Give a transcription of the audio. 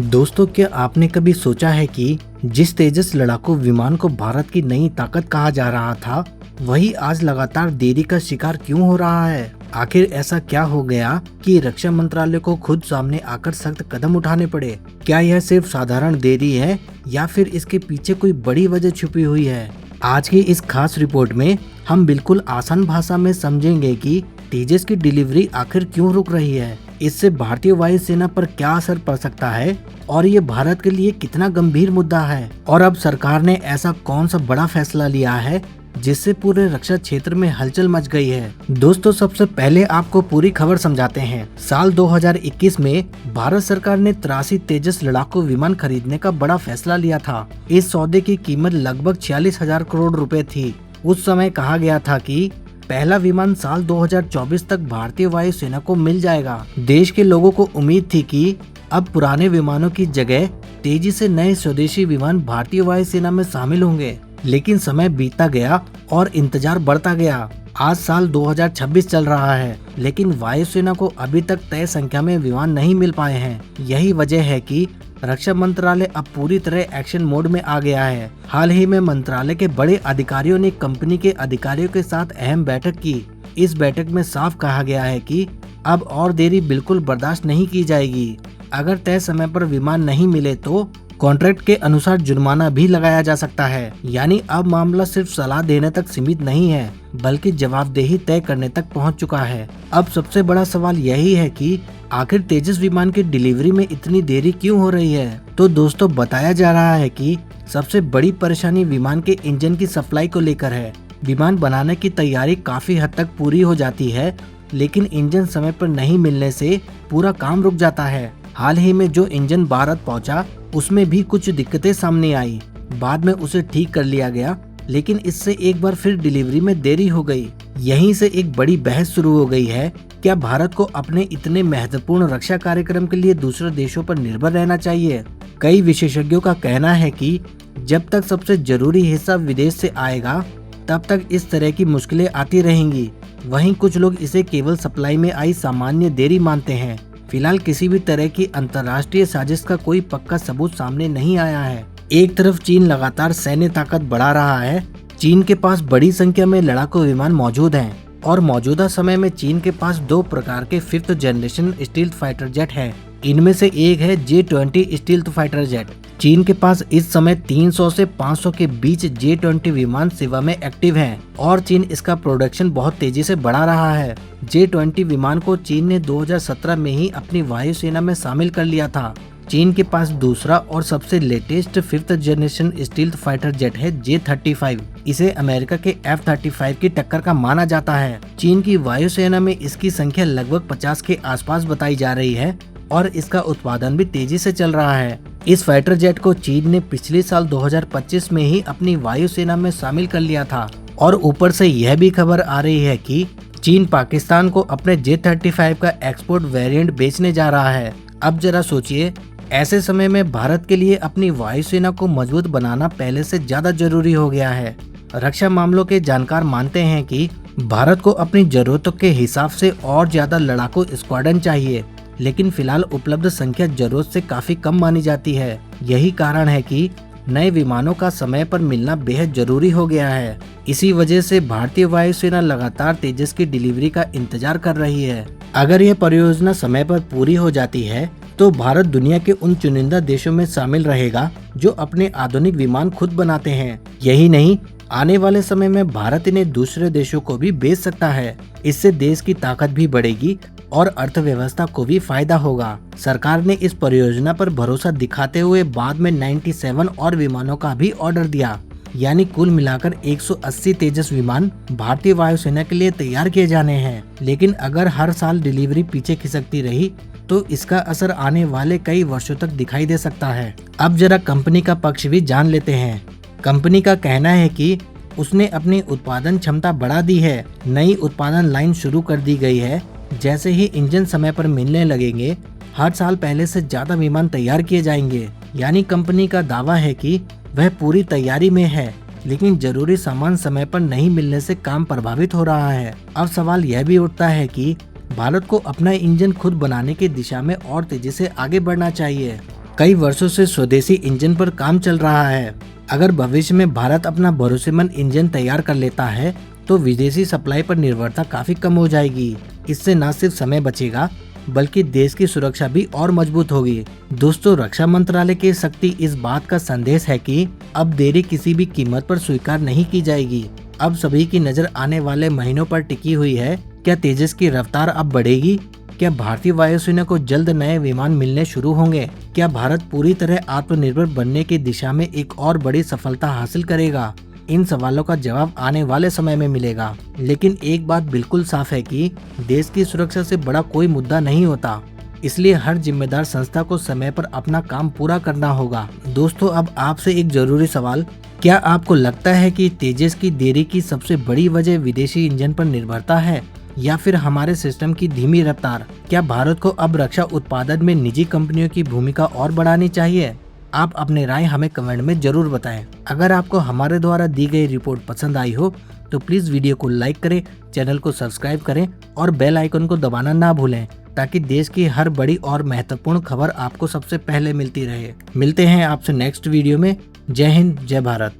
दोस्तों, क्या आपने कभी सोचा है कि जिस तेजस लड़ाकू विमान को भारत की नई ताकत कहा जा रहा था, वही आज लगातार देरी का शिकार क्यों हो रहा है? आखिर ऐसा क्या हो गया कि रक्षा मंत्रालय को खुद सामने आकर सख्त कदम उठाने पड़े? क्या यह सिर्फ साधारण देरी है या फिर इसके पीछे कोई बड़ी वजह छुपी हुई है? आज की इस खास रिपोर्ट में हम बिल्कुल आसान भाषा में समझेंगे कि तेजस की डिलीवरी आखिर क्यों रुक रही है, इससे भारतीय वायुसेना पर क्या असर पड़ सकता है और ये भारत के लिए कितना गंभीर मुद्दा है, और अब सरकार ने ऐसा कौन सा बड़ा फैसला लिया है जिससे पूरे रक्षा क्षेत्र में हलचल मच गई है। दोस्तों, सबसे पहले आपको पूरी खबर समझाते हैं। साल 2021 में भारत सरकार ने 83 तेजस लड़ाकू विमान खरीदने का बड़ा फैसला लिया था। इस सौदे की कीमत लगभग 46,000 करोड़ रुपए थी। उस समय कहा गया था कि पहला विमान साल 2024 तक भारतीय वायुसेना को मिल जाएगा। देश के लोगों को उम्मीद थी कि अब पुराने विमानों की जगह तेजी से नए स्वदेशी विमान भारतीय वायुसेना में शामिल होंगे। लेकिन समय बीतता गया और इंतजार बढ़ता गया। आज साल 2026 चल रहा है, लेकिन वायुसेना को अभी तक तय संख्या में विमान नहीं मिल पाए हैं। यही वजह है कि रक्षा मंत्रालय अब पूरी तरह एक्शन मोड में आ गया है। हाल ही में मंत्रालय के बड़े अधिकारियों ने कंपनी के अधिकारियों के साथ अहम बैठक की। इस बैठक में साफ कहा गया है कि अब और देरी बिल्कुल बर्दाश्त नहीं की जाएगी। अगर तय समय पर विमान नहीं मिले तो कॉन्ट्रैक्ट के अनुसार जुर्माना भी लगाया जा सकता है। यानी अब मामला सिर्फ सलाह देने तक सीमित नहीं है, बल्कि जवाबदेही तय करने तक पहुंच चुका है। अब सबसे बड़ा सवाल यही है कि आखिर तेजस विमान की डिलीवरी में इतनी देरी क्यों हो रही है? तो दोस्तों, बताया जा रहा है कि सबसे बड़ी परेशानी विमान के इंजन की सप्लाई को लेकर है। विमान बनाने की तैयारी काफी हद तक पूरी हो जाती है, लेकिन इंजन समय पर नहीं मिलने से पूरा काम रुक जाता है। हाल ही में जो इंजन भारत पहुंचा, उसमें भी कुछ दिक्कतें सामने आई। बाद में उसे ठीक कर लिया गया, लेकिन इससे एक बार फिर डिलीवरी में देरी हो गई। यहीं से एक बड़ी बहस शुरू हो गई है। क्या भारत को अपने इतने महत्वपूर्ण रक्षा कार्यक्रम के लिए दूसरे देशों पर निर्भर रहना चाहिए? कई विशेषज्ञों का कहना है कि जब तक सबसे जरूरी हिस्सा विदेश से आएगा, तब तक इस तरह की मुश्किलें आती रहेंगी। वहीं कुछ लोग इसे केवल सप्लाई में आई सामान्य देरी मानते हैं। फिलहाल किसी भी तरह की अंतर्राष्ट्रीय साजिश का कोई पक्का सबूत सामने नहीं आया है। एक तरफ चीन लगातार सैन्य ताकत बढ़ा रहा है। चीन के पास बड़ी संख्या में लड़ाकू विमान मौजूद हैं और मौजूदा समय में चीन के पास 2 प्रकार के 5th generation stealth fighter jet है। इनमें से एक है J-20 स्टील्थ फाइटर जेट। चीन के पास इस समय 300 से 500 के बीच J-20 विमान सेवा में एक्टिव हैं और चीन इसका प्रोडक्शन बहुत तेजी से बढ़ा रहा है। J-20 विमान को चीन ने 2017 में ही अपनी वायुसेना में शामिल कर लिया था। चीन के पास दूसरा और सबसे latest 5th generation stealth fighter jet है J-35। इसे अमेरिका के F-35 की टक्कर का माना जाता है। चीन की वायुसेना में इसकी संख्या लगभग 50 के आसपास बताई जा रही है और इसका उत्पादन भी तेजी से चल रहा है। इस फाइटर जेट को चीन ने पिछले साल 2025 में ही अपनी वायुसेना में शामिल कर लिया था। और ऊपर से यह भी खबर आ रही है कि चीन पाकिस्तान को अपने J-35 का एक्सपोर्ट वेरिएंट बेचने जा रहा है। अब जरा सोचिए, ऐसे समय में भारत के लिए अपनी वायुसेना को मजबूत बनाना पहले से ज्यादा जरूरी हो गया है। रक्षा मामलों के जानकार मानते हैं कि भारत को अपनी जरूरतों के हिसाब से और ज्यादा लड़ाकू स्क्वाड्रन चाहिए, लेकिन फिलहाल उपलब्ध संख्या जरूरत से काफी कम मानी जाती है। यही कारण है कि नए विमानों का समय पर मिलना बेहद जरूरी हो गया है। इसी वजह से भारतीय वायुसेना लगातार तेजस की डिलीवरी का इंतजार कर रही है। अगर यह परियोजना समय पर पूरी हो जाती है तो भारत दुनिया के उन चुनिंदा देशों में शामिल रहेगा जो अपने आधुनिक विमान खुद बनाते हैं। यही नहीं, आने वाले समय में भारत इन्हें दूसरे देशों को भी बेच सकता है। इससे देश की ताकत भी बढ़ेगी और अर्थव्यवस्था को भी फायदा होगा। सरकार ने इस परियोजना पर भरोसा दिखाते हुए बाद में 97 और विमानों का भी ऑर्डर दिया। यानी कुल मिलाकर 180 तेजस विमान भारतीय वायुसेना के लिए तैयार किए जाने हैं। लेकिन अगर हर साल डिलीवरी पीछे खिसकती रही तो इसका असर आने वाले कई वर्षों तक दिखाई दे सकता है। अब जरा कंपनी का पक्ष भी जान लेते हैं। कंपनी का कहना है कि उसने अपनी उत्पादन क्षमता बढ़ा दी है। नई उत्पादन लाइन शुरू कर दी गई है। जैसे ही इंजन समय पर मिलने लगेंगे, हर साल पहले से ज्यादा विमान तैयार किए जाएंगे। यानी कंपनी का दावा है कि वह पूरी तैयारी में है, लेकिन जरूरी सामान समय पर नहीं मिलने से काम प्रभावित हो रहा है। अब सवाल यह भी उठता है कि भारत को अपना इंजन खुद बनाने की दिशा में और तेजी से आगे बढ़ना चाहिए। कई वर्षों से स्वदेशी इंजन पर काम चल रहा है। अगर भविष्य में भारत अपना भरोसेमंद इंजन तैयार कर लेता है तो विदेशी सप्लाई पर निर्भरता काफी कम हो जाएगी। इससे न सिर्फ समय बचेगा बल्कि देश की सुरक्षा भी और मजबूत होगी। दोस्तों, रक्षा मंत्रालय की शक्ति इस बात का संदेश है कि अब देरी किसी भी कीमत पर स्वीकार नहीं की जाएगी। अब सभी की नजर आने वाले महीनों पर टिकी हुई है। क्या तेजस की रफ्तार अब बढ़ेगी? क्या भारतीय वायुसेना को जल्द नए विमान मिलने शुरू होंगे? क्या भारत पूरी तरह आत्मनिर्भर बनने की दिशा में एक और बड़ी सफलता हासिल करेगा? इन सवालों का जवाब आने वाले समय में मिलेगा। लेकिन एक बात बिल्कुल साफ है कि देश की सुरक्षा से बड़ा कोई मुद्दा नहीं होता। इसलिए हर जिम्मेदार संस्था को समय पर अपना काम पूरा करना होगा। दोस्तों, अब आपसे एक जरूरी सवाल, क्या आपको लगता है कि तेजस की देरी की सबसे बड़ी वजह विदेशी इंजन पर निर्भरता है या फिर हमारे सिस्टम की धीमी रफ्तार? क्या भारत को अब रक्षा उत्पादन में निजी कंपनियों की भूमिका और बढ़ानी चाहिए? आप अपनी राय हमें कमेंट में जरूर बताएं। अगर आपको हमारे द्वारा दी गई रिपोर्ट पसंद आई हो तो प्लीज वीडियो को लाइक करें, चैनल को सब्सक्राइब करें और बेल आइकन को दबाना ना भूलें ताकि देश की हर बड़ी और महत्वपूर्ण खबर आपको सबसे पहले मिलती रहे। मिलते हैं आपसे नेक्स्ट वीडियो में। जय हिंद, जय भारत।